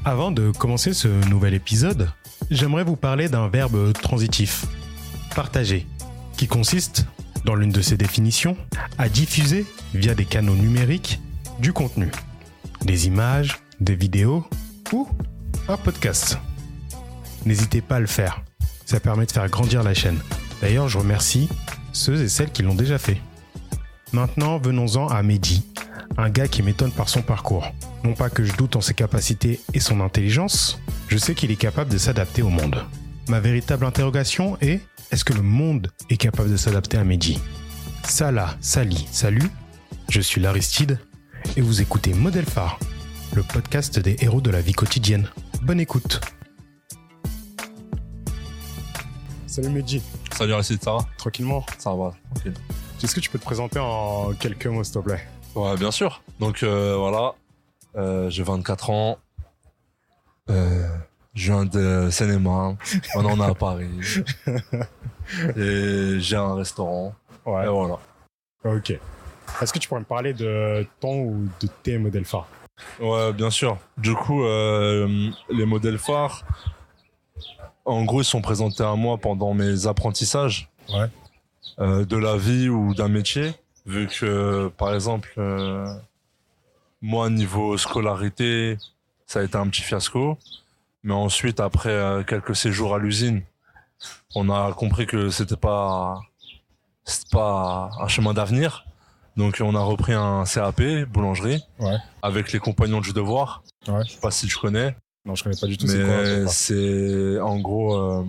Avant de commencer ce nouvel épisode, j'aimerais vous parler d'un verbe transitif, partager, qui consiste, dans l'une de ses définitions, à diffuser via des canaux numériques du contenu, des images, des vidéos ou un podcast. N'hésitez pas à le faire, ça permet de faire grandir la chaîne. D'ailleurs, je remercie ceux et celles qui l'ont déjà fait. Maintenant, venons-en à Mehdi, un gars qui m'étonne par son parcours. Non pas que je doute en ses capacités et son intelligence, je sais qu'il est capable de s'adapter au monde. Ma véritable interrogation est, est-ce que le monde est capable de s'adapter à Mehdi ? Salah, Sali, salut, je suis l'Aristide et vous écoutez Modèle Phare, le podcast des héros de la vie quotidienne. Bonne écoute. Salut Mehdi. Salut Aristide, ça va ? Tranquillement. Ça va, tranquille. Est-ce que tu peux te présenter en quelques mots s'il te plaît ? Ouais, bien sûr. Donc voilà, j'ai 24 ans. Je viens de Seine-et-Marne. Maintenant, on est à Paris. Et j'ai un restaurant. Ouais. Et voilà. Ok. Est-ce que tu pourrais me parler de ton ou de tes modèles phares ? Ouais, bien sûr. Du coup, les modèles phares, en gros, ils sont présentés à moi pendant mes apprentissages. Ouais. De la vie ou d'un métier. Vu que, par exemple, moi, niveau scolarité, ça a été un petit fiasco. Mais ensuite, après quelques séjours à l'usine, on a compris que c'était pas un chemin d'avenir. Donc, on a repris un CAP, boulangerie, Ouais. avec les compagnons du devoir. Ouais. Je sais pas si tu connais. Non, je connais pas du tout. Mais c'est en gros,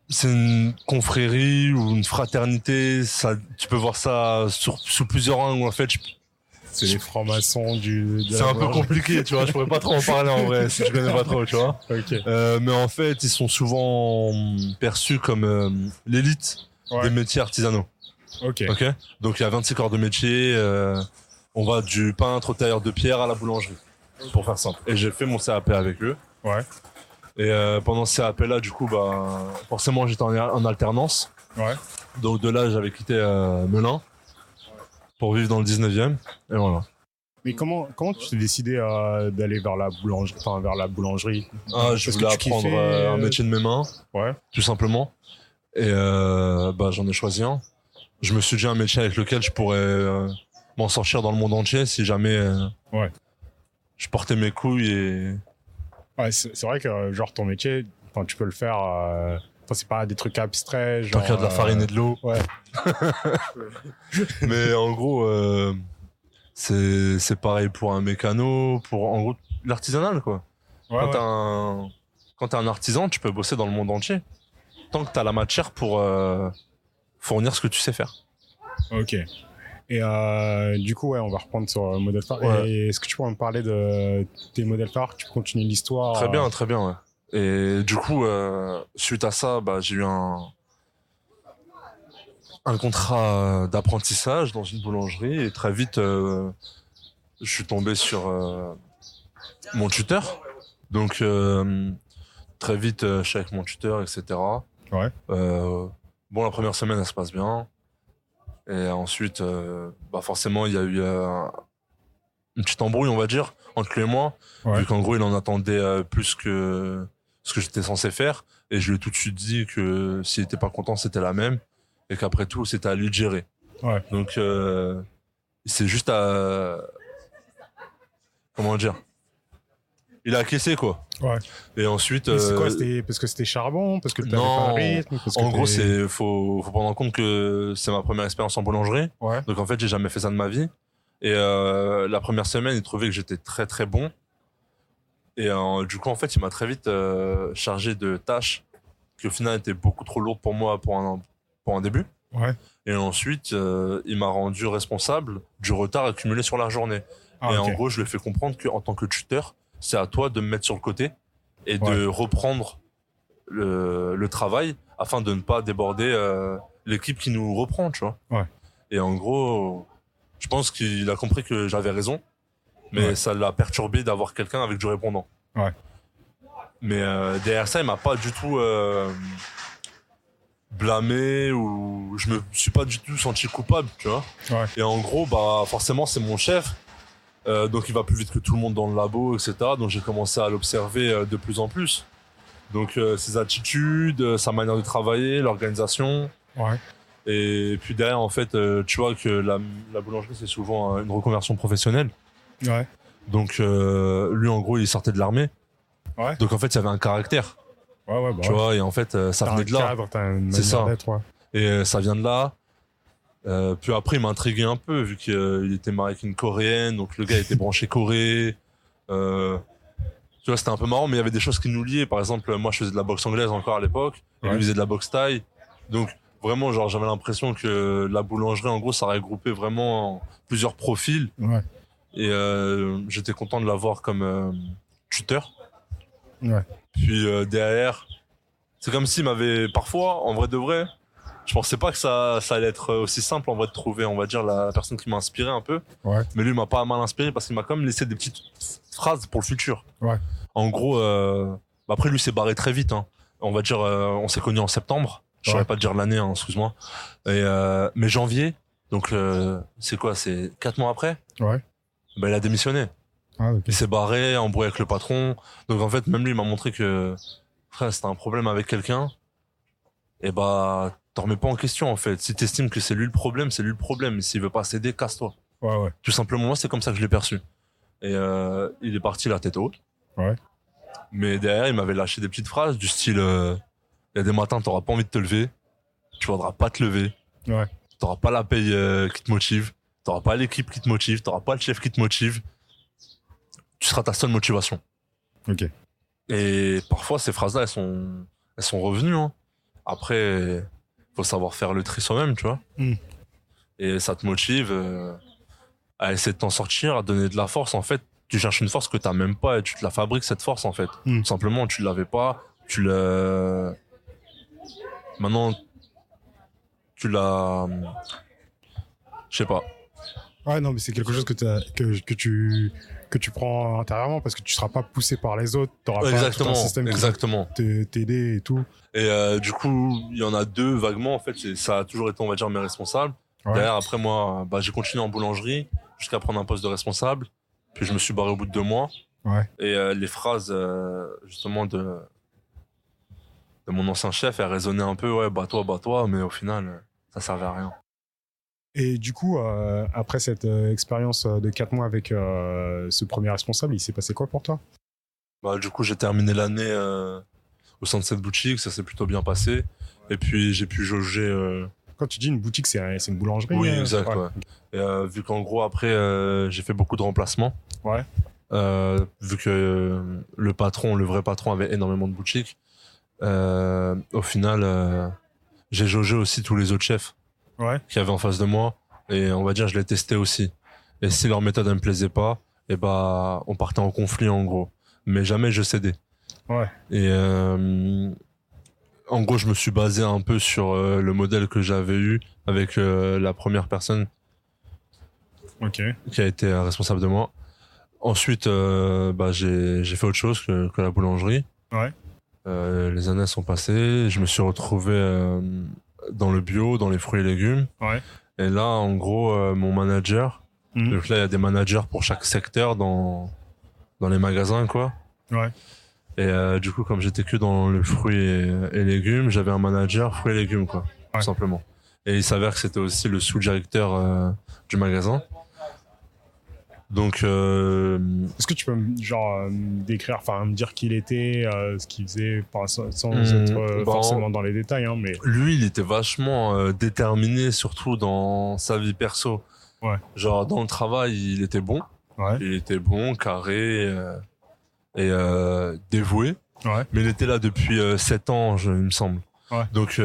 c'est une confrérie ou une fraternité. Ça, tu peux voir ça sous plusieurs angles. En fait, C'est les francs-maçons c'est un peu compliqué, tu vois. Je pourrais pas trop en parler en vrai si je connais pas trop, tu vois. Ok. Mais en fait, ils sont souvent perçus comme l'élite des métiers artisanaux. Ok. Ok. Donc il y a 26 corps de métier. On va du peintre au tailleur de pierre à la boulangerie, pour faire simple. Et j'ai fait mon CAP avec eux. Ouais. Et pendant ce CAP là, du coup, bah forcément j'étais en alternance. Ouais. Donc de là, j'avais quitté Melun pour vivre dans le 19e. Et voilà. Mais comment tu t'es décidé d'aller vers la boulangerie Ah, je voulais apprendre un métier de mes mains, Ouais. tout simplement. Et bah j'en ai choisi un. Je me suis dit un métier avec lequel je pourrais m'en sortir dans le monde entier si jamais Ouais. je portais mes couilles et... Ouais, c'est vrai que genre ton métier, tu peux le faire. C'est pas des trucs abstraits. Genre, Tant qu'il y a de la farine et de l'eau. Ouais. Mais en gros, c'est pareil pour un mécano, pour en gros l'artisanal quoi. Ouais, Quand t'es un artisan, tu peux bosser dans le monde entier. Tant que t'as la matière pour fournir ce que tu sais faire. Ok. Et du coup, on va reprendre sur modèle phare. Ouais. Et est-ce que tu pourrais me parler de tes modèles phares ? Tu peux continuer l'histoire ? Très bien, ouais. Et du coup, suite à ça, bah, j'ai eu un contrat d'apprentissage dans une boulangerie et très vite, je suis tombé sur mon tuteur. Donc, très vite, je suis avec mon tuteur, etc. Ouais. Bon, la première semaine, elle se passe bien. Et ensuite, bah forcément, il y a eu une petite embrouille, on va dire, entre lui et moi. Ouais. Vu qu'en gros, il en attendait plus que ce que j'étais censé faire. Et je lui ai tout de suite dit que s'il était pas content, c'était la même. Et qu'après tout, c'était à lui de gérer. Ouais. Donc, c'est juste à... Comment dire ? Il a acquiescé, quoi. Ouais. Et ensuite... Mais c'est quoi ? C'était parce que c'était charbon ? Parce que t'avais non. pas le rythme ? Parce que En gros, faut prendre en compte que c'est ma première expérience en boulangerie. Ouais. Donc en fait, j'ai jamais fait ça de ma vie. Et la première semaine, il trouvait que j'étais très très bon. Et du coup, en fait, il m'a très vite chargé de tâches qui au final étaient beaucoup trop lourdes pour moi pour un début. Ouais. Et ensuite, il m'a rendu responsable du retard accumulé sur la journée. Ah, et ok. en gros, je lui ai fait comprendre qu'en tant que tuteur, c'est à toi de me mettre sur le côté et de reprendre le travail afin de ne pas déborder l'équipe qui nous reprend, tu vois. Ouais. Et en gros, je pense qu'il a compris que j'avais raison, mais ça l'a perturbé d'avoir quelqu'un avec du répondant. Ouais. Mais derrière ça, il m'a pas du tout blâmé ou je me suis pas du tout senti coupable, tu vois. Ouais. Et en gros, bah forcément, c'est mon chef. Donc il va plus vite que tout le monde dans le labo, etc. Donc j'ai commencé à l'observer de plus en plus. Donc ses attitudes, sa manière de travailler, l'organisation. Ouais. Et puis derrière, en fait, tu vois que la boulangerie, c'est souvent une reconversion professionnelle. Ouais. Donc lui, en gros, il sortait de l'armée. Ouais. Donc en fait, il y avait un caractère. Ouais, bah tu vois, et en fait, ça venait de là. Cadre, t'as une C'est ça. d'être, ouais. Et ça vient de là. Puis après, il m'a intrigué un peu, vu qu'il était marié avec une coréenne. Donc le gars était branché Corée. Tu vois, c'était un peu marrant, mais il y avait des choses qui nous liaient. Par exemple, moi, je faisais de la boxe anglaise encore à l'époque. Et lui, il faisait de la boxe thaï. Donc, vraiment, genre, j'avais l'impression que la boulangerie, en gros, ça regroupait vraiment plusieurs profils. Ouais. Et j'étais content de l'avoir comme tuteur. Ouais. Puis derrière, c'est comme s'il m'avait... Parfois, en vrai de vrai, je pensais pas que ça allait être aussi simple, en vrai, de trouver, on va dire, la personne qui m'a inspiré un peu. Ouais. Mais lui, il m'a pas mal inspiré parce qu'il m'a quand même laissé des petites phrases pour le futur. Ouais. En gros, après, lui, s'est barré très vite. Hein. On va dire, on s'est connus en septembre. Je saurais pas te dire l'année, hein, excuse-moi. Et mais janvier, donc c'est quoi, c'est 4 mois après. Ouais. Ben il a démissionné. Ah, okay. Il s'est barré, embrouillé avec le patron. Donc en fait, même lui, il m'a montré que frère, si t'as un problème avec quelqu'un, et bah t'en remets pas en question en fait. Si t'estimes que c'est lui le problème, c'est lui le problème. S'il veut pas céder, casse-toi. Ouais, ouais. Tout simplement, moi, c'est comme ça que je l'ai perçu. Et il est parti la tête haute. Ouais. Mais derrière, il m'avait lâché des petites phrases du style il y a des matins, t'auras pas envie de te lever, tu voudras pas te lever, ouais. T'auras pas la paye qui te motive, t'auras pas l'équipe qui te motive, t'auras pas le chef qui te motive, tu seras ta seule motivation. Ok. Et parfois, ces phrases-là, elles sont revenues. Hein. Après, faut savoir faire le tri soi-même, tu vois. Et ça te motive à essayer de t'en sortir, à donner de la force. En fait, tu cherches une force que t'as même pas et tu te la fabriques, cette force, en fait. Tout simplement, tu l'avais pas, maintenant, tu l'as... Je sais pas. Ouais, non, mais c'est quelque chose que tu prends intérieurement parce que tu seras pas poussé par les autres, t'auras pas tout un système qui va t'aider et tout. Et du coup, il y en a deux vaguement, en fait, ça a toujours été, on va dire, mes responsables. Ouais. Derrière, après moi, j'ai continué en boulangerie jusqu'à prendre un poste de responsable. Puis je me suis barré au bout de 2 mois. Ouais. Et les phrases, justement, de mon ancien chef, elles résonnaient un peu, ouais, bats-toi, mais au final, ça servait à rien. Et du coup, après cette expérience de 4 mois avec ce premier responsable, il s'est passé quoi pour toi ? Du coup, j'ai terminé l'année au sein de cette boutique, ça s'est plutôt bien passé. Et puis, j'ai pu jauger... Quand tu dis une boutique, c'est une boulangerie ? Oui, exact, ouais. Et vu qu'en gros, après, j'ai fait beaucoup de remplacements. Ouais. Vu que le vrai patron avait énormément de boutiques, au final, j'ai jaugé aussi tous les autres chefs qui avaient en face de moi. Et on va dire, je les testais aussi. Et si leur méthode ne me plaisait pas, et on partait en conflit, en gros. Mais jamais je cédais. Ouais. Et en gros, je me suis basé un peu sur le modèle que j'avais eu avec la première personne qui a été responsable de moi. Ensuite, j'ai fait autre chose que la boulangerie. Ouais. Les années sont passées, je me suis retrouvé dans le bio, dans les fruits et légumes. Ouais. Et là, en gros, mon manager, donc là, il y a des managers pour chaque secteur dans les magasins, quoi. Ouais. Et du coup, comme j'étais que dans le fruit et légumes, j'avais un manager fruits et légumes, quoi, tout simplement. Et il s'avère que c'était aussi le sous-directeur du magasin. Donc, est-ce que tu peux décrire, me dire qui il était, ce qu'il faisait, sans être forcément dans les détails, hein, mais lui, il était vachement déterminé, surtout dans sa vie perso. Ouais. Genre dans le travail, il était bon. Ouais. Il était bon, carré et dévoué. Ouais. Mais il était là depuis 7 ans, il me semble. Ouais. Donc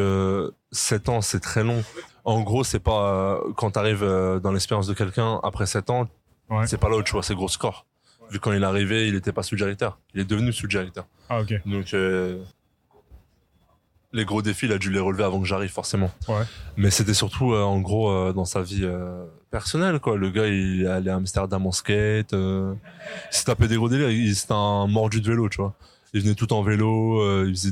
7 ans, c'est très long. En gros, c'est pas quand t'arrives dans l'expérience de quelqu'un après 7 ans. Ouais. C'est pas là où tu vois ses gros scores. Vu quand il est arrivé, il était pas sous-directeur. Il est devenu sous-directeur. Ah, ok. Donc, les gros défis, il a dû les relever avant que j'arrive, forcément. Ouais. Mais c'était surtout, en gros, dans sa vie personnelle, quoi. Le gars, il allait à Amsterdam en skate. Il s'est tapé des gros délires. C'était un mordu de vélo, tu vois. Il venait tout en vélo. Il faisait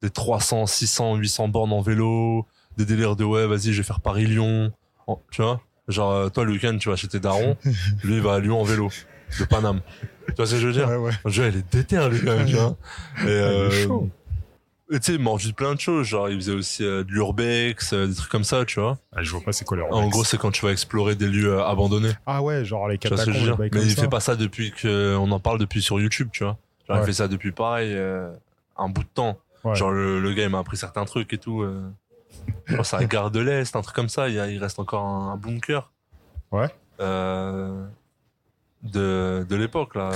des 300, 600, 800 bornes en vélo. Des délires de, ouais, vas-y, je vais faire Paris-Lyon. Tu vois. Genre, toi, le week-end, tu vas chez tes darons, lui, il va à Lyon en vélo, de Paname. Tu vois ce que je veux dire? Ouais. Le jeu, il est déter, lui, quand même, tu vois. Il est chaud. Et tu sais, il mange de plein de choses. Genre, il faisait aussi de l'urbex, des trucs comme ça, tu vois. Je vois pas c'est quoi leur En gros, c'est quand tu vas explorer des lieux abandonnés. Ah ouais, genre les Tu vois ce que je catacombes, veux dire? Mais il fait pas ça depuis qu'on en parle depuis sur YouTube, tu vois. Genre, il fait ça depuis pareil, un bout de temps. Ouais. Genre, le gars, il m'a appris certains trucs et tout. Genre, c'est la gare de l'Est, un truc comme ça. Il reste encore un bunker. Ouais. De l'époque, là.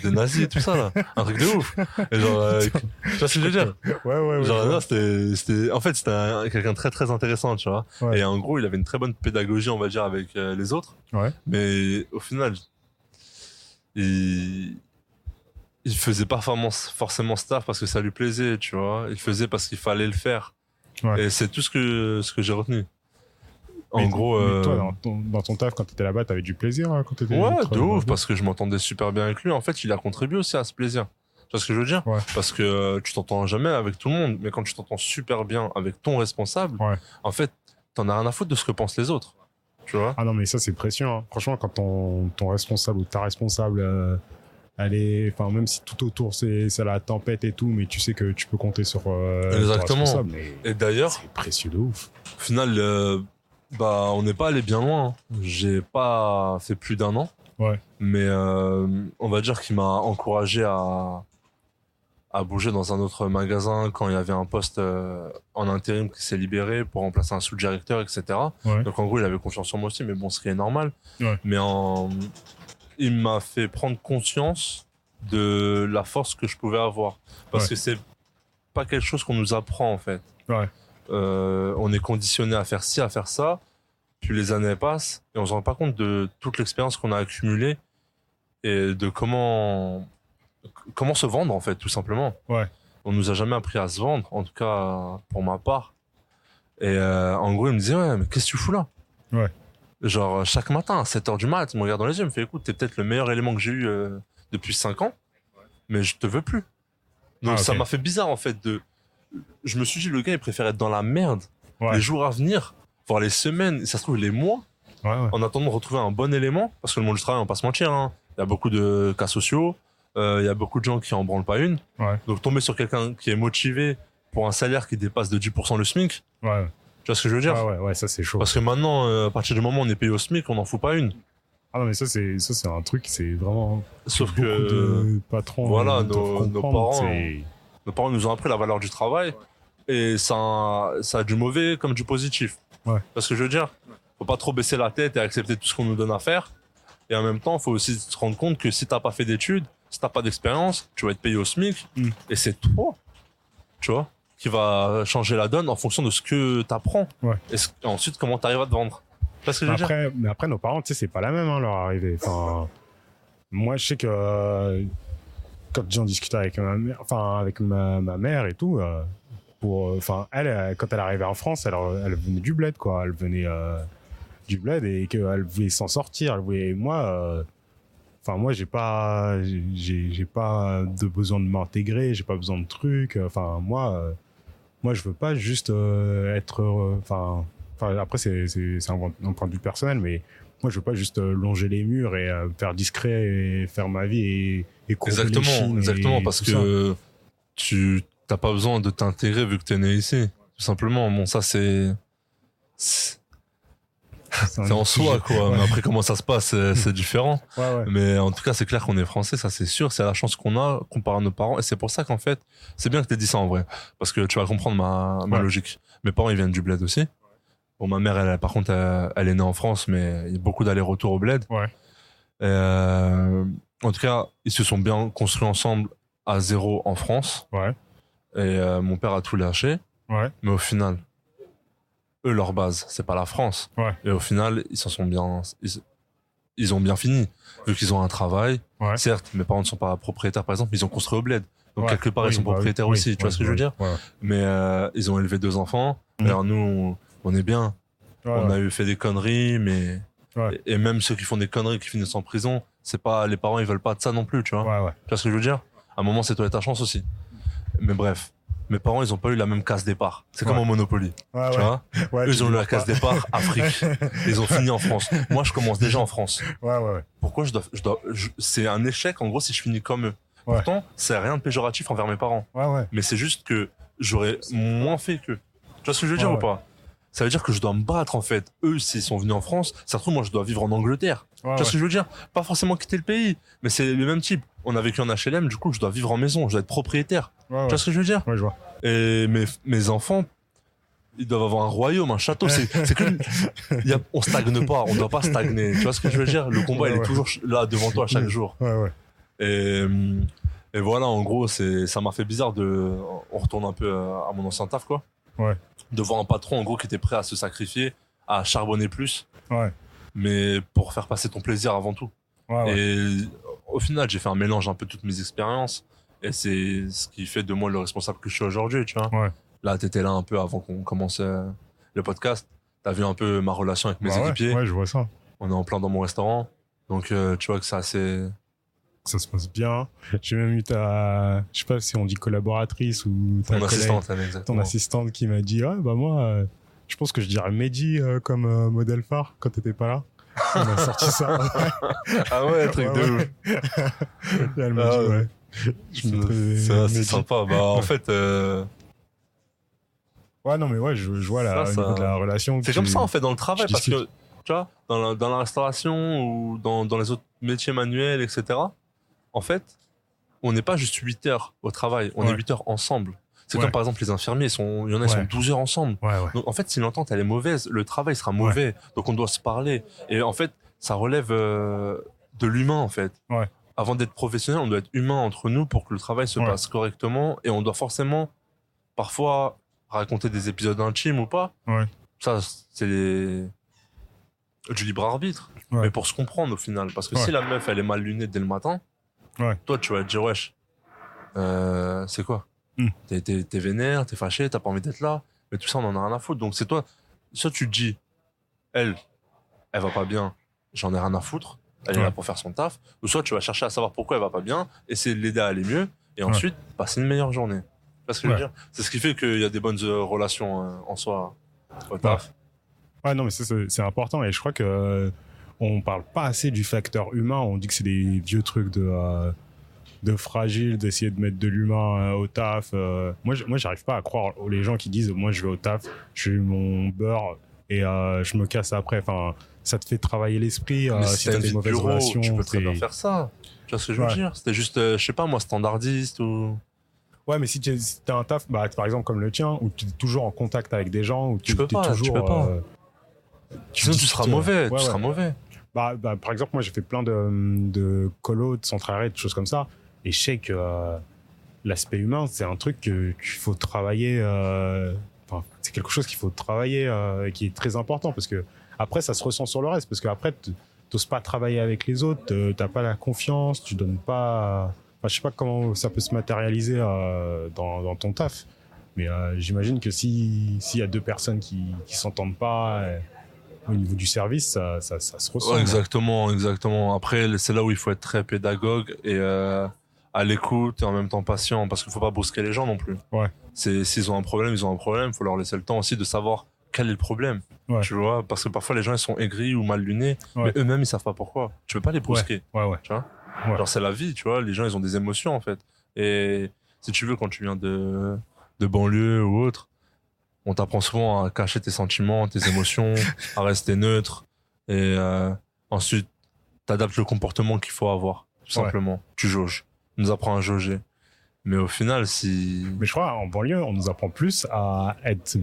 Des nazis et tout ça, là. Un truc de ouf. Et genre, tu vois ce que je veux dire? Ouais. Genre, non, en fait, c'était quelqu'un de très, très intéressant, tu vois. Ouais. Et en gros, il avait une très bonne pédagogie, on va dire, avec les autres. Ouais. Mais au final, il faisait pas forcément staff parce que ça lui plaisait, tu vois. Il faisait parce qu'il fallait le faire. Ouais. Et c'est tout ce que j'ai retenu. En gros, mais toi, dans ton taf, quand t'étais là-bas, t'avais du plaisir quand t'étais. Ouais, de ouf, parce que je m'entendais super bien avec lui. En fait, il a contribué aussi à ce plaisir. Tu vois ce que je veux dire? Ouais. Parce que tu t'entends jamais avec tout le monde, mais quand tu t'entends super bien avec ton responsable, en fait, t'en as rien à foutre de ce que pensent les autres. Tu vois? Ah non, mais ça, c'est précieux. Hein. Franchement, quand ton responsable ou ta responsable, elle est, enfin, même si tout autour c'est la tempête et tout, mais tu sais que tu peux compter sur exactement. ton responsable. Et d'ailleurs, c'est précieux de ouf. Au final, on n'est pas allé bien loin. Hein. J'ai pas fait plus d'1 an. Ouais. Mais on va dire qu'il m'a encouragé à bouger dans un autre magasin quand il y avait un poste en intérim qui s'est libéré pour remplacer un sous-directeur, etc. Ouais. Donc en gros, il avait confiance en moi aussi, mais bon, ce qui est normal. Ouais. Mais il m'a fait prendre conscience de la force que je pouvais avoir. Parce que c'est pas quelque chose qu'on nous apprend, en fait. Ouais. On est conditionné à faire ci, à faire ça. Puis les années passent et on se rend pas compte de toute l'expérience qu'on a accumulée et de comment se vendre, en fait, tout simplement. Ouais. On nous a jamais appris à se vendre, en tout cas pour ma part. Et en gros, il me disait, ouais, mais qu'est-ce que tu fous là? Ouais. Genre, chaque matin, à 7h du mat, il me regarde dans les yeux, il me fait, écoute, t'es peut-être le meilleur élément que j'ai eu depuis 5 ans, mais je te veux plus. Donc ça m'a fait bizarre, en fait, je me suis dit, le gars, il préfère être dans la merde les jours à venir, voire les semaines, ça se trouve les mois, en attendant de retrouver un bon élément, parce que le monde du travail, on va pas se mentir, hein. Il y a beaucoup de cas sociaux, il y a beaucoup de gens qui en branlent pas une. Ouais. Donc tomber sur quelqu'un qui est motivé pour un salaire qui dépasse de 10% le SMIC, tu vois ce que je veux dire? Ouais, ça c'est chaud. Parce que maintenant, à partir du moment où on est payé au SMIC, on n'en fout pas une. Ah non, mais ça c'est un truc, c'est vraiment. Sauf que de patrons. Voilà, nos parents nous ont appris la valeur du travail et ça a du mauvais comme du positif. Ouais. Parce que je veux dire, faut pas trop baisser la tête et accepter tout ce qu'on nous donne à faire. Et en même temps, faut aussi se rendre compte que si t'as pas fait d'études, si t'as pas d'expérience, tu vas être payé au SMIC et c'est toi, tu vois, qui va changer la donne en fonction de ce que t'apprends. Ouais. Et ensuite, comment t'arrives à te vendre. Parce que mais après, nos parents, tu sais, c'est pas la même, hein, leur arrivée. Enfin, moi, je sais que quand j'en discutais avec ma mère et tout, elle, quand elle arrivait en France, elle venait du bled, quoi. Elle venait du bled et qu'elle voulait s'en sortir. Moi, j'ai pas de besoin de m'intégrer, j'ai pas besoin de trucs. Moi, je veux pas juste être heureux. Après, c'est un point de vue personnel, mais moi, je veux pas juste longer les murs et faire discret et faire ma vie et courber les chines. Exactement, parce que tu t'as pas besoin de t'intégrer vu que t'es né ici. Tout simplement. Bon, ça, c'est en soi, quoi. Mais après, comment ça se passe, c'est différent. Ouais. Mais en tout cas, c'est clair qu'on est français, ça c'est sûr. C'est la chance qu'on a comparé à nos parents. Et c'est pour ça qu'en fait, c'est bien que t'aies dit ça en vrai. Parce que tu vas comprendre ma logique. Mes parents, ils viennent du bled aussi. Bon, ma mère, par contre, elle est née en France, mais il y a beaucoup d'allers-retours au bled. Ouais. En tout cas, ils se sont bien construits ensemble à zéro en France. Ouais. Et mon père a tout lâché. Ouais. Mais au final, eux, leur base, c'est pas la France. Ouais. Et au final, ils ont bien fini. Vu qu'ils ont un travail. Ouais. Certes, mes parents ne sont pas propriétaires, par exemple, mais ils ont construit au bled. Donc, quelque part, ils sont propriétaires aussi. Tu vois ce que je veux dire? Mais ils ont élevé 2 enfants. Alors, nous, on est bien. On a fait des conneries, mais... Et même ceux qui font des conneries, qui finissent en prison, c'est pas... Les parents, ils veulent pas de ça non plus, tu vois? Tu vois ce que je veux dire? À un moment, c'est toi et ta chance aussi. Mais bref. mes parents, ils ont pas eu la même case départ. C'est comme au Monopoly. Ouais, tu vois? Ouais, Eux, ils ont eu la case départ Afrique. Ils ont fini en France. Moi, je commence déjà en France. Ouais. Pourquoi c'est un échec, en gros, si je finis comme eux. Ouais. Pourtant, c'est rien de péjoratif envers mes parents. Ouais. Mais c'est juste que j'aurais moins fait qu'eux. Tu vois ce que je veux dire ou pas? Ça veut dire que je dois me battre, en fait. Eux, s'ils sont venus en France, ça se trouve, moi, je dois vivre en Angleterre. Tu vois ce que je veux dire? Pas forcément quitter le pays, mais c'est le même type. On a vécu en HLM, du coup, je dois vivre en maison, je dois être propriétaire. Tu vois ce que je veux dire? Ouais, je vois. Et mes enfants, ils doivent avoir un royaume, un château. C'est comme, on stagne pas, on doit pas stagner. Tu vois ce que je veux dire? Le combat, il est toujours là devant toi chaque jour. Ouais. Et voilà, en gros, ça m'a fait bizarre on retourne un peu à mon ancien taf, quoi. Ouais. De voir un patron, en gros, qui était prêt à se sacrifier, à charbonner plus. Ouais. Mais pour faire passer ton plaisir avant tout. Ouais. Et au final, j'ai fait un mélange un peu de toutes mes expériences. Et c'est ce qui fait de moi le responsable que je suis aujourd'hui, tu vois. Ouais. Là, t'étais là un peu avant qu'on commence le podcast. T'as vu un peu ma relation avec mes équipiers. Ouais, je vois ça. On est en plein dans mon restaurant. Donc, tu vois que c'est assez... Ça se passe bien. J'ai même eu je sais pas si on dit collaboratrice ou ton assistante, exactement. Ton assistante qui m'a dit, moi, je pense que je dirais Mehdi comme modèle phare quand t'étais pas là. On a sorti ça. Ah ouais, truc de ouf. Et elle m'a dit, c'est sympa. Bah, en fait, ouais, non, mais ouais, je vois au niveau de la relation. C'est comme ça, en fait, dans le travail, parce que, tu vois, dans la restauration ou dans les autres métiers manuels, etc., en fait, on n'est pas juste 8 heures au travail, on est 8 heures ensemble. C'est comme par exemple les infirmiers, il y en a, ils sont 12 heures ensemble. Donc en fait, si l'entente elle est mauvaise, le travail sera mauvais. Donc on doit se parler. Et en fait, ça relève de l'humain en fait. Avant d'être professionnel, on doit être humain entre nous pour que le travail se passe correctement. Et on doit forcément, parfois, raconter des épisodes intimes ou pas. Ça, c'est du libre arbitre. Mais pour se comprendre au final. Parce que si la meuf elle est mal lunée dès le matin, toi tu vas te dire wesh, c'est quoi? T'es vénère, t'es fâché, t'as pas envie d'être là, mais tout ça on en a rien à foutre. Donc c'est toi, soit tu te dis, elle va pas bien, j'en ai rien à foutre, elle est là pour faire son taf, ou soit tu vas chercher à savoir pourquoi elle va pas bien, essayer de l'aider à aller mieux, et ensuite passer une meilleure journée. Parce que je veux dire, c'est ce qui fait qu'il y a des bonnes relations en soi au taf. Ouais, non, mais c'est important, et je crois que on parle pas assez du facteur humain, on dit que c'est des vieux trucs de fragile, d'essayer de mettre de l'humain au taf. Moi, j'arrive pas à croire les gens qui disent moi je vais au taf, je fais mon beurre et je me casse après. Enfin, ça te fait travailler l'esprit. Si t'as des mauvaises relations, tu peux très bien faire ça. Tu vois ce que je veux dire? C'était juste, je sais pas moi, standardiste ou. Ouais, mais si t'as un taf, par exemple comme le tien, où tu es toujours en contact avec des gens, où tu peux pas. Sinon tu seras mauvais. Tu seras mauvais. Par exemple, moi j'ai fait plein de colos, de centres arrêts, de choses comme ça. Et je sais que l'aspect humain, c'est un truc qu'il faut travailler. C'est quelque chose qu'il faut travailler et qui est très important parce que après, ça se ressent sur le reste. Parce qu'après, t'oses pas travailler avec les autres, t'as pas la confiance, tu donnes pas. Je sais pas comment ça peut se matérialiser dans ton taf. Mais j'imagine que s'il y a deux personnes qui s'entendent pas au niveau du service, ça se ressent. Ouais, exactement. Après, c'est là où il faut être très pédagogue et à l'écoute et en même temps patient parce qu'il faut pas brusquer les gens non plus. S'ils ont un problème, il faut leur laisser le temps aussi de savoir quel est le problème. Tu vois, parce que parfois les gens ils sont aigris ou mal lunés, mais eux-mêmes ils savent pas pourquoi. Tu peux pas les brusquer. Tu vois, genre c'est la vie, tu vois, les gens ils ont des émotions en fait. Et si tu veux, quand tu viens de banlieue ou autre, on t'apprend souvent à cacher tes sentiments, tes émotions, à rester neutre et ensuite t'adaptes le comportement qu'il faut avoir, tout simplement. Tu jauges. On nous apprend à jauger. Mais au final, Mais je crois, en banlieue, on nous apprend plus à être...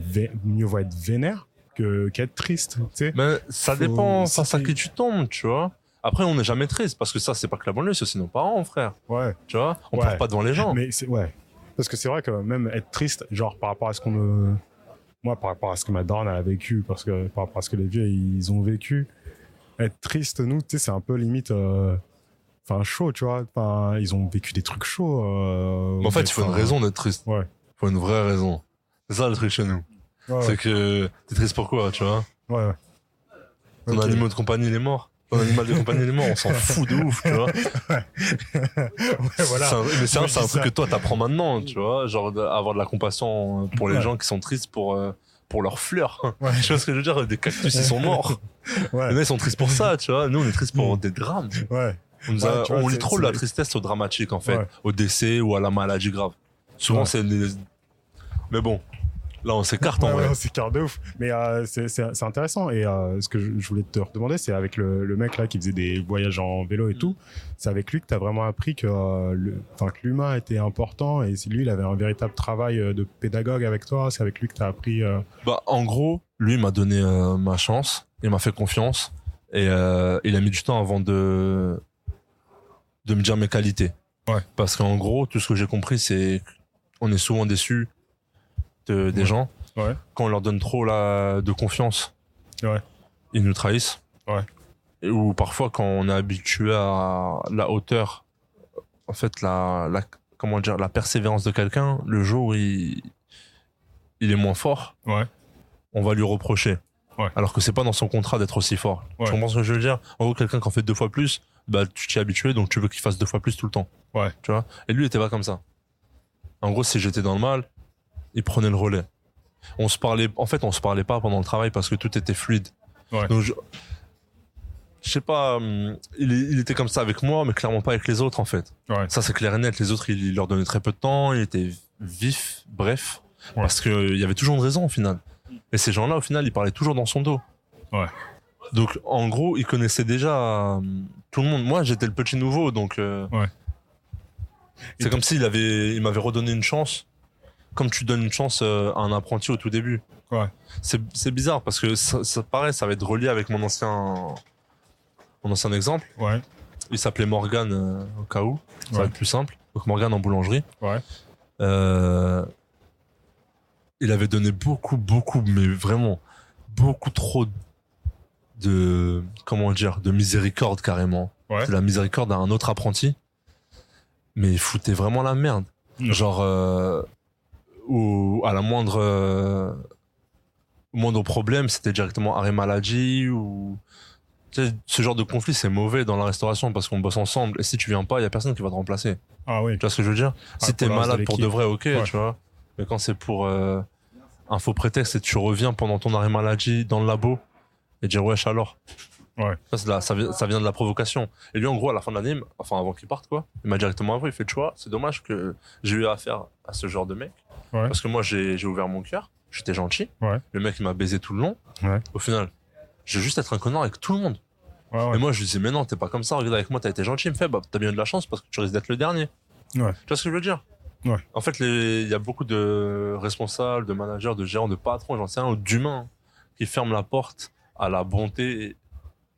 Mieux vaut être vénère qu'être triste, tu sais. Mais ça dépend face à qui tu tombes, tu vois. Après, on n'est jamais triste, parce que ça, c'est pas que la banlieue, c'est aussi nos parents, frère. Tu vois, on pleure pas devant les gens. Mais parce que c'est vrai que même être triste, genre par rapport à ce Moi, par rapport à ce que ma daronne a vécu, par rapport à ce que les vieux, ils ont vécu, être triste, nous, tu sais, c'est un peu limite... chaud, tu vois. Ils ont vécu des trucs chauds. En fait, il faut une raison d'être triste. Il faut une vraie raison. C'est ça le truc chez nous. C'est que t'es triste pourquoi, tu vois. Ton animal de compagnie, il est mort. Ton animal de compagnie est mort, on s'en fout de ouf, tu vois. Ouais, voilà. Mais c'est un truc ça. que toi t'apprends maintenant, tu vois, genre avoir de la compassion pour les gens qui sont tristes pour leurs fleurs. Ouais. Tu vois ce que je veux dire? Des cactus, ils sont morts. Ouais. Les mecs sont tristes pour ça, tu vois. Nous, on est tristes pour des drames. Ouais. On, nous Ouais, tu vois, on lit c'est- trop c'est- la tristesse au dramatique, en fait, Ouais. au décès ou à la maladie grave. Souvent, Ouais. c'est Mais bon, là, on s'écarte en vrai. Ouais, c'est quart de ouf. Mais c'est intéressant. Et ce que je voulais te redemander, c'est avec le mec là qui faisait des voyages en vélo et tout, c'est avec lui que tu as vraiment appris que, que l'humain était important et si lui, il avait un véritable travail de pédagogue avec toi. C'est avec lui que tu as appris. Bah, en gros, lui, il m'a donné ma chance, il m'a fait confiance, et il a mis du temps avant de me dire mes qualités. Ouais. Parce qu'en gros, tout ce que j'ai compris, c'est qu'on est souvent déçus des gens. Ouais. Quand on leur donne trop de confiance, Ouais. ils nous trahissent. Ouais. Ou parfois, quand on est habitué à la hauteur, en fait, comment dire, la persévérance de quelqu'un, le jour où il est moins fort, Ouais. on va lui reprocher. Ouais. Alors que c'est pas dans son contrat d'être aussi fort. Ouais. Tu comprends ce que je veux dire? En gros, quelqu'un qui en fait 2 fois plus, bah, tu t'y es habitué, donc tu veux qu'il fasse 2 fois plus tout le temps. Ouais. Tu vois? Et lui, il était pas comme ça. En gros, si j'étais dans le mal, il prenait le relais. On se parlait pas pendant le travail parce que tout était fluide. Ouais. Donc, je sais pas, il était comme ça avec moi, mais clairement pas avec les autres, en fait. Ouais. Ça, c'est clair et net. Les autres, il leur donnait très peu de temps, il était vif, bref. Ouais. Parce qu'il y avait toujours une raison, au final. Et ces gens-là, au final, ils parlaient toujours dans son dos. Ouais. Donc, en gros, ils connaissaient déjà tout le monde. Moi, j'étais le petit nouveau, donc Ouais. c'est comme s'il m'avait redonné une chance, comme tu donnes une chance à un apprenti au tout début. Ouais. C'est bizarre parce que pareil, ça va être relié avec mon ancien exemple. Ouais. Il s'appelait Morgan au cas où, ça va Ouais. être plus simple. Donc Morgan en boulangerie. Ouais. Il avait donné beaucoup, mais vraiment beaucoup trop de miséricorde carrément. Ouais. De la miséricorde à un autre apprenti. Mais il foutait vraiment la merde. Ouais. Genre, ou à la moindre problème, c'était directement arrêt maladie ou. Tu sais, ce genre de conflit, c'est mauvais dans la restauration parce qu'on bosse ensemble. Et si tu viens pas, il y a personne qui va te remplacer. Ah oui. Tu vois ce que je veux dire? Ah, Si t'es pour le reste malade de pour de l'équipe. vrai, ok, Ouais. tu vois. Mais quand c'est pour un faux prétexte et tu reviens pendant ton arrêt maladie dans le labo et dire wesh alors. Ouais. Ça vient de la provocation. Et lui, en gros, à la fin de l'année, enfin avant qu'il parte, quoi, il m'a directement avoué, il fait, tu vois, c'est dommage que j'ai eu affaire à ce genre de mec. Ouais. Parce que moi, j'ai ouvert mon cœur, j'étais gentil. Ouais. Le mec, il m'a baisé tout le long. Ouais. Au final, je vais juste être un connard avec tout le monde. Ouais. Ouais. Et moi, je lui disais, mais non, t'es pas comme ça, regarde avec moi, t'as été gentil. Il me fait, bah, t'as bien eu de la chance parce que tu risques d'être le dernier. Ouais. Tu vois ce que je veux dire? Ouais. En fait, il y a beaucoup de responsables, de managers, de gérants, de patrons, j'en sais rien, ou d'humains qui ferment la porte à la bonté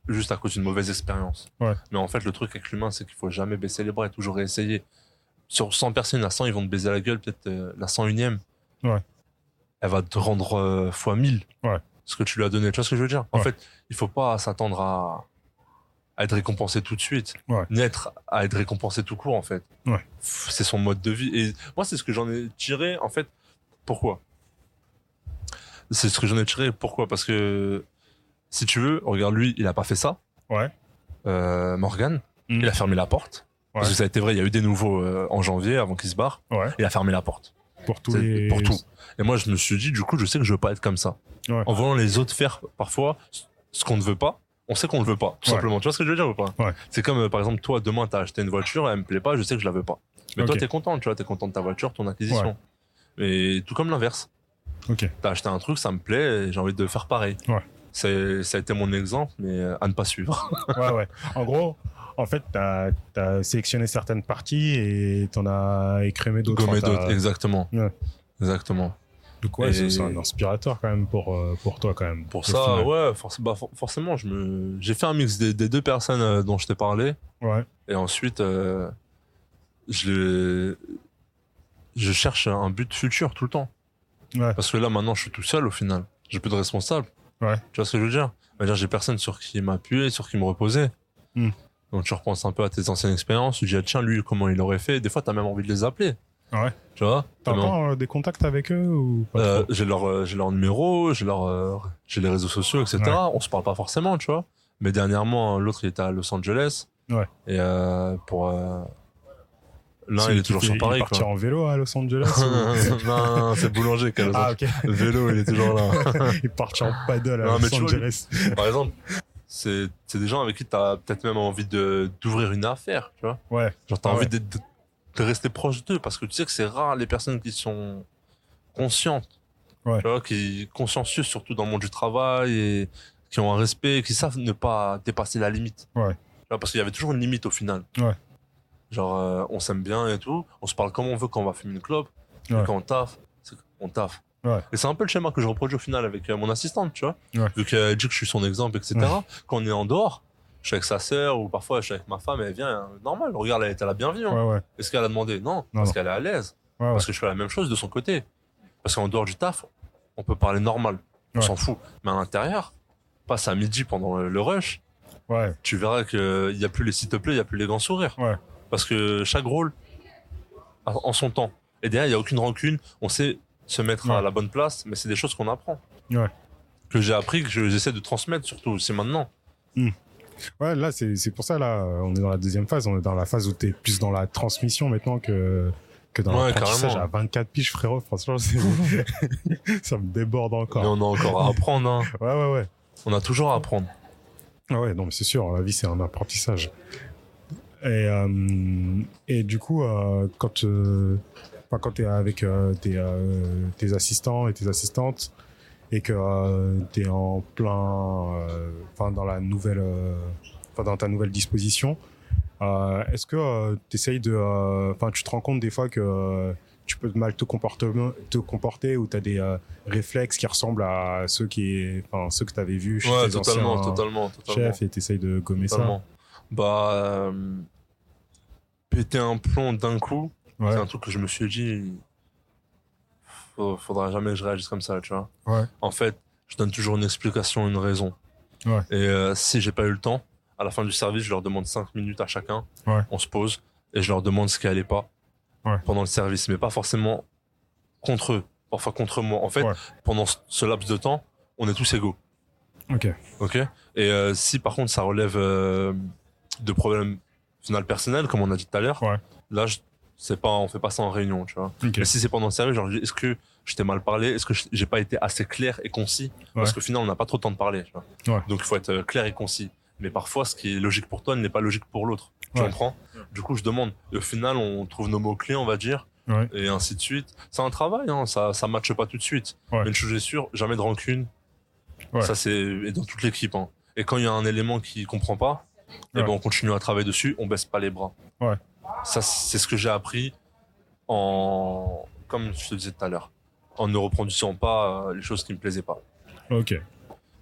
juste à cause d'une mauvaise expérience. Ouais. Mais en fait, le truc avec l'humain, c'est qu'il faut jamais baisser les bras et toujours réessayer. Sur 100 personnes, la 100, ils vont te baiser la gueule, peut-être la 101e. Ouais. Elle va te rendre fois 1000 Ouais. ce que tu lui as donné. Tu vois ce que je veux dire? En Ouais. fait, il faut pas s'attendre à être récompensé tout de suite, Ouais. ni à être récompensé tout court, en fait. Ouais. C'est son mode de vie. Et moi, c'est ce que j'en ai tiré, en fait. Pourquoi? C'est ce que j'en ai tiré. Pourquoi? Parce que, si tu veux, regarde, lui, il a pas fait ça. Ouais. Morgan, Mm. il a fermé la porte. Ouais. Parce que ça a été vrai, il y a eu des nouveaux en janvier, avant qu'il se barre. Ouais. Il a fermé la porte. Pour tous les. Pour tout. Et moi, je me suis dit, du coup, je sais que je veux pas être comme ça. Ouais. En voyant les autres faire, parfois, ce qu'on ne veut pas, on sait qu'on ne le veut pas, tout Ouais. simplement. Tu vois ce que je veux dire ou pas? Ouais. C'est comme, par exemple, toi, demain, t'as acheté une voiture, elle me plaît pas, je sais que je la veux pas. Mais toi, Ok. t'es content, tu vois, t'es content de ta voiture, ton acquisition. Et tout comme l'inverse. Ok. T'as acheté un truc, ça me plaît, et j'ai envie de faire pareil. Ouais. Ça a été mon exemple, mais à ne pas suivre. Ouais, ouais. En gros, en fait, t'as sélectionné certaines parties et t'en as écrémé d'autres. Gommer Enfin, d'autres, exactement. Ouais. Exactement. Donc ouais, Et- c'est un inspirateur quand même pour toi quand même. Pour au ça, final. ouais, forcément, j'ai fait un mix des 2 personnes dont je t'ai parlé. Ouais. Et ensuite, je cherche un but futur tout le temps. Ouais. Parce que là, maintenant, je suis tout seul au final. J'ai plus de responsable. Ouais. Tu vois ce que je veux dire? C'est-à-dire, j'ai personne sur qui m'appuyer, sur qui me reposer. Hmm. Donc, tu repenses un peu à tes anciennes expériences. Tu dis, ah, tiens, lui, comment il aurait fait? Des fois, t'as même envie de les appeler. Ouais. Tu vois? T'as T'as même- encore des contacts avec eux ou pas trop j'ai leur numéro, j'ai les réseaux sociaux, etc. Ouais. On se parle pas forcément, tu vois. Mais dernièrement, l'autre, il était à Los Angeles. Ouais. Et pour... L'un, il est toujours sur Paris. Il est parti en vélo à Los Angeles Non, c'est Boulanger qui a Los Angeles. Ok. Le vélo, il est toujours là. Il est parti en paddle à Non, mais Los tu vois, Angeles. Par exemple, c'est des gens avec qui tu as peut-être même envie d'ouvrir une affaire, tu vois. Ouais. Genre, tu as Ah envie ouais. de rester proche d'eux parce que tu sais que c'est rare les personnes qui sont conscientes, Ouais. tu vois, qui consciencieuses surtout dans le monde du travail et qui ont un respect, qui savent ne pas dépasser la limite. Ouais. Tu vois, parce qu'il y avait toujours une limite au final. Ouais. Genre, on s'aime bien et tout, on se parle comme on veut quand on va fumer une clope, Ouais. et quand on taffe. Ouais. Et c'est un peu le schéma que je reproduis au final avec mon assistante, tu vois. Ouais. Vu qu'elle dit que je suis son exemple, etc. Ouais. Quand on est en dehors, je suis avec sa sœur ou parfois je suis avec ma femme, elle vient, normal, regarde, elle a bien vu. Hein. Ouais, ouais. Est-ce qu'elle a demandé? Non, parce qu'elle est à l'aise. Ouais, ouais. Parce que je fais la même chose de son côté. Parce qu'en dehors du taf, on peut parler normal, on Ouais. s'en fout. Mais à l'intérieur, passe à midi pendant le rush, Ouais. tu verras qu'il n'y a plus les s'il te plaît, il n'y a plus les grands sourires. Ouais. Parce que chaque rôle a en son temps. Et derrière, il n'y a aucune rancune. On sait se mettre à Ouais. la bonne place, mais c'est des choses qu'on apprend. Ouais. Que j'ai appris, que j'essaie de transmettre surtout. C'est maintenant. Ouais, là, c'est pour ça, là, on est dans la deuxième phase. On est dans la phase où t'es plus dans la transmission maintenant que dans Ouais, l'apprentissage. carrément. À 24 piges, frérot, franchement, ça me déborde encore. Mais on a encore à apprendre. Hein. Ouais, ouais, ouais. On a toujours à apprendre. Ah ouais, non, mais c'est sûr, la vie, c'est un apprentissage. Et du coup, quand t'es avec tes assistants et tes assistantes et que t'es en plein, dans la nouvelle, dans ta nouvelle disposition, est-ce que t'essayes tu te rends compte des fois que tu peux mal te comporter ou t'as des réflexes qui ressemblent à ceux que t'avais vus chez Ouais, tes anciens totalement. chefs et t'essayes de gommer Totalement. Bah, péter un plomb d'un coup, ça. c'est un Ouais, truc que je me suis dit, faudra jamais que je réagisse comme ça, tu vois. ouais, En fait, je donne toujours une explication, une raison. Ouais. Et si j'ai pas eu le temps, à la fin du service, je leur demande 5 minutes à chacun. Ouais. On se pose et je leur demande ce qui allait pas Ouais. pendant le service, mais pas forcément contre eux, parfois contre moi. En fait, Ouais. pendant ce laps de temps, on est tous égaux. ok, Ok. Et si par contre ça relève de problèmes final personnels, comme on a dit tout à l'heure, Ouais. là, on fait pas ça en réunion, tu vois. ok, Mais si c'est pendant le service, genre, est-ce que je t'ai mal parlé? Est-ce que j'ai pas été assez clair et concis? Parce qu'au final, on n'a pas trop de temps de parler, tu vois. Ouais. Donc, il faut être clair et concis. Mais parfois, ce qui est logique pour toi n'est pas logique pour l'autre. Tu Ouais. comprends? Du coup, je demande. Et au final, on trouve nos mots-clés, on va dire. Ouais. Et ainsi de suite. C'est un travail, hein. Ça matche pas tout de suite. Ouais. Mais une chose est sûre, jamais de rancune. Ouais. Ça, et dans toute l'équipe, hein. Et quand il y a un élément qui comprend pas, eh Ouais. ben, on continue à travailler dessus, on baisse pas les bras. Ouais. Ça, c'est ce que j'ai appris comme je te disais tout à l'heure, en ne reproduisant pas les choses qui me plaisaient pas. ok,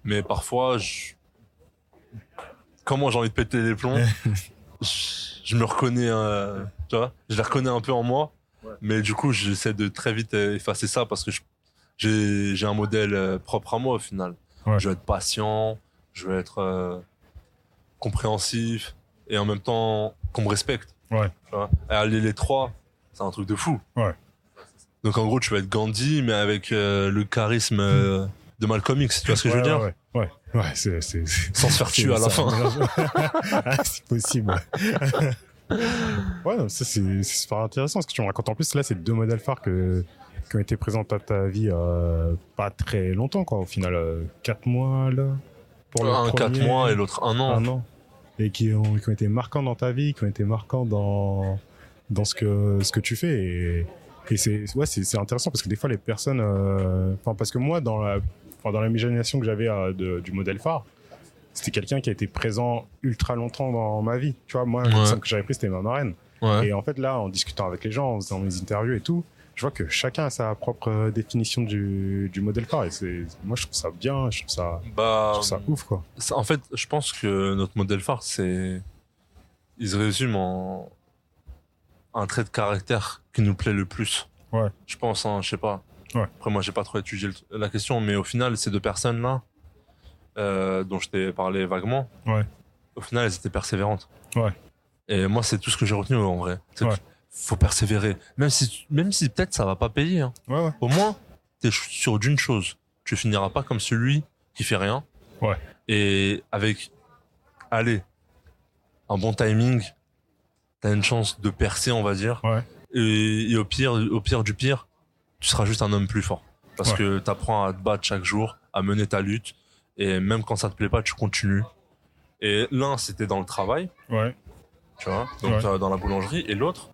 Mais parfois, comment j'ai envie de péter les plombs, je me reconnais, tu vois, je les reconnais un peu en moi, mais du coup, j'essaie de très vite effacer ça parce que j'ai un modèle propre à moi au final. Ouais. Je veux être patient, je veux être compréhensif et en même temps qu'on me respecte. Ouais. Tu vois. Et aller les trois, c'est un truc de fou. Ouais. Donc en gros, tu vas être Gandhi, mais avec le charisme de Malcolm X, tu vois ce que je veux dire? Ouais, c'est Sans se faire tuer à la fin. Ah, c'est possible. Ouais, non, ça c'est super intéressant ce que tu me racontes. En plus, là, c'est deux modèles phares qui ont été présents à ta vie pas très longtemps, quoi. Au final, 4 mois, là. Pour le Un premier, 4 mois et l'autre 1 an. un an. Et qui ont été marquants dans ta vie, qui ont été marquants dans ce que tu fais. Et c'est intéressant parce que des fois, les personnes. Parce que moi, dans l'imagination que j'avais du modèle phare, c'était quelqu'un qui a été présent ultra longtemps dans ma vie. Tu vois, moi, l'exemple que j'avais pris, c'était ma marraine. Ouais. Et en fait, là, en discutant avec les gens, en faisant mes interviews et tout, je vois que chacun a sa propre définition du modèle phare. Et moi, je trouve ça bien, je trouve ça ouf, quoi. En fait, je pense que notre modèle phare, il se résume en un trait de caractère qui nous plaît le plus. Ouais. Je pense, hein, je sais pas. Ouais. Après, moi, j'ai pas trop étudié la question, mais au final, ces deux personnes-là, dont je t'ai parlé vaguement, Ouais. au final, elles étaient persévérantes. Ouais. Et moi, c'est tout ce que j'ai retenu en vrai. C'est Ouais. qu'il faut persévérer. Même si peut-être ça va pas payer. Hein. Ouais. Au moins, t'es sûr d'une chose. Tu finiras pas comme celui qui fait rien. Ouais. Et avec allez, un bon timing, t'as une chance de percer, on va dire. Ouais. Et au pire du pire, tu seras juste un homme plus fort. Parce que t'apprends à te battre chaque jour, à mener ta lutte. Et même quand ça te plaît pas, tu continues. Et l'un, c'était dans le travail. Ouais. Tu vois, donc dans la boulangerie. Et l'autre,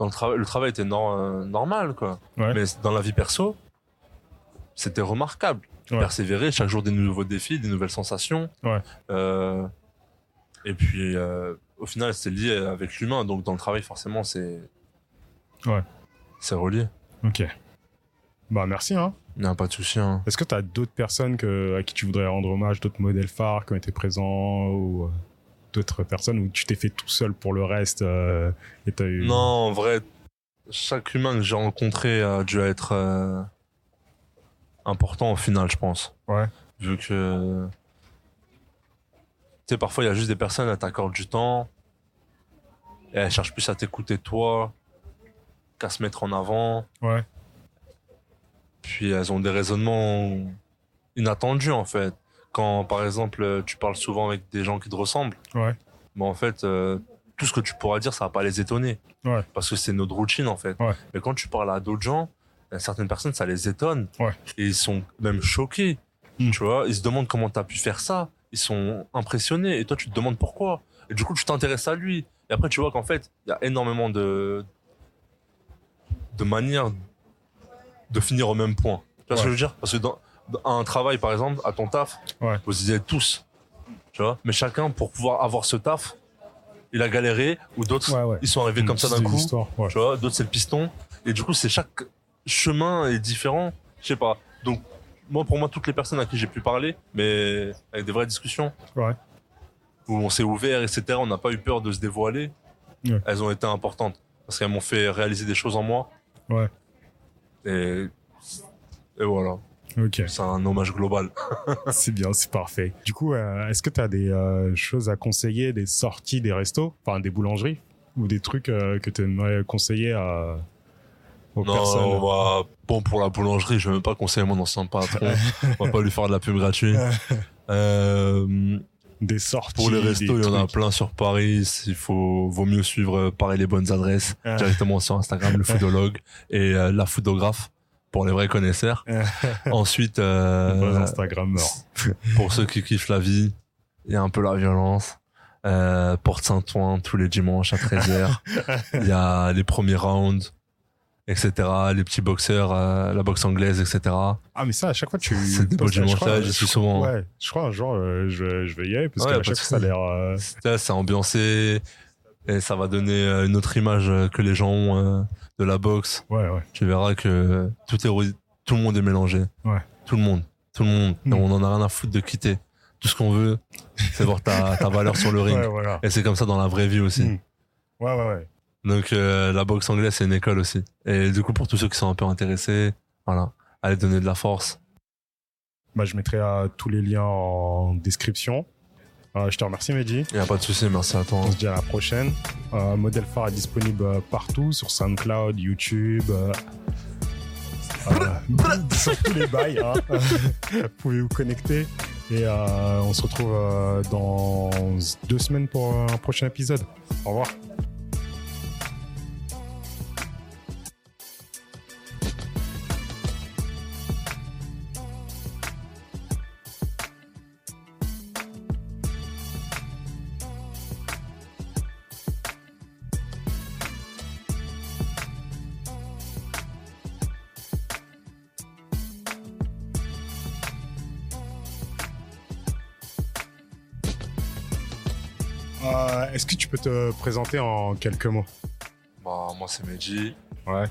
le travail était normal, quoi. Ouais. Mais dans la vie perso, c'était remarquable. Ouais. Persévérer, chaque jour des nouveaux défis, des nouvelles sensations. Ouais. Et puis, au final, c'est lié avec l'humain. Donc, dans le travail, forcément, c'est relié. Ok. Bah, merci, hein. Il n'y a pas de souci, hein. Est-ce que tu as d'autres personnes à qui tu voudrais rendre hommage, d'autres modèles phares qui ont été présents ou d'autres personnes où tu t'es fait tout seul pour le reste et t'as eu... Non, en vrai, chaque humain que j'ai rencontré a dû être important au final, je pense. Ouais. Vu que... Tu sais, parfois, il y a juste des personnes, elles t'accordent du temps et elles cherchent plus à t'écouter toi qu'à se mettre en avant. Ouais. Puis elles ont des raisonnements inattendus, en fait. Quand, par exemple, tu parles souvent avec des gens qui te ressemblent, Ouais. mais en fait, tout ce que tu pourras dire, ça va pas les étonner. Ouais. Parce que c'est notre routine, en fait. Ouais. Mais quand tu parles à d'autres gens, certaines personnes, ça les étonne. Ouais. Et ils sont même choqués. Mm. Tu vois, ils se demandent comment tu as pu faire ça. Ils sont impressionnés. Et toi, tu te demandes pourquoi. Et du coup, tu t'intéresses à lui. Et après, tu vois qu'en fait, il y a énormément de manières de finir au même point. Tu vois ce que je veux dire? Parce que dans un travail, par exemple, à ton taf, vous y êtes tous. Tu vois? Mais chacun, pour pouvoir avoir ce taf, il a galéré, ou d'autres, ils sont arrivés comme ça d'un coup. Tu vois? D'autres, c'est le piston. Et du coup, chaque chemin est différent. Je sais pas. Donc, pour moi, toutes les personnes à qui j'ai pu parler, mais avec des vraies discussions, où on s'est ouvert, etc., on n'a pas eu peur de se dévoiler, elles ont été importantes. Parce qu'elles m'ont fait réaliser des choses en moi. Ouais. Et voilà. Ok. C'est un hommage global. C'est bien, c'est parfait. Du coup, est-ce que tu as des choses à conseiller, des sorties, des restos, enfin des boulangeries, ou des trucs que tu aimerais conseiller aux personnes? Bon, pour la boulangerie, je ne vais même pas conseiller mon ancien patron. On va pas lui faire de la pub gratuite. Des sorties. Pour les restos, il y en a plein sur Paris. Vaut mieux suivre Paris les bonnes adresses directement sur Instagram, le foodologue et la foodographe pour les vrais connaisseurs. Ensuite, Instagrammeurs. Pour ceux qui kiffent la vie, il y a un peu la violence. Porte Saint-Ouen tous les dimanches à 13h. Il y a les premiers rounds, etc. Les petits boxeurs, la boxe anglaise, etc. Ah, mais ça, à chaque fois, c'est des beaux dimanches là, j'y suis souvent. Ouais, je crois un jour, je vais y aller parce qu'à chaque fois, ça a l'air. C'est ambiancé et ça va donner une autre image que les gens ont de la boxe. Ouais. Tu verras que tout le monde est mélangé. Ouais. Tout le monde. On en a rien à foutre de quitter. Tout ce qu'on veut, c'est voir ta valeur sur le ring. Voilà. Et c'est comme ça dans la vraie vie aussi. Ouais. Donc la boxe anglaise, c'est une école aussi. Et du coup, pour tous ceux qui sont un peu intéressés, voilà, allez donner de la force. Bah, je mettrai tous les liens en description. Je te remercie, Mehdi. Il n'y a pas de souci, merci à toi. On se dit à la prochaine. Modèle phare est disponible partout, sur SoundCloud, YouTube, sur tous les bails. Hein. Vous pouvez vous connecter. Et on se retrouve dans 2 semaines pour un prochain épisode. Au revoir. Est-ce que tu peux te présenter en quelques mots? Bah, moi, c'est Mehdi. Ouais.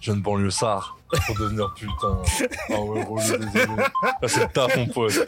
Jeune banlieusard. Pour devenir putain. Ah ouais, relou, désolé. Là, c'est le taf, mon pote.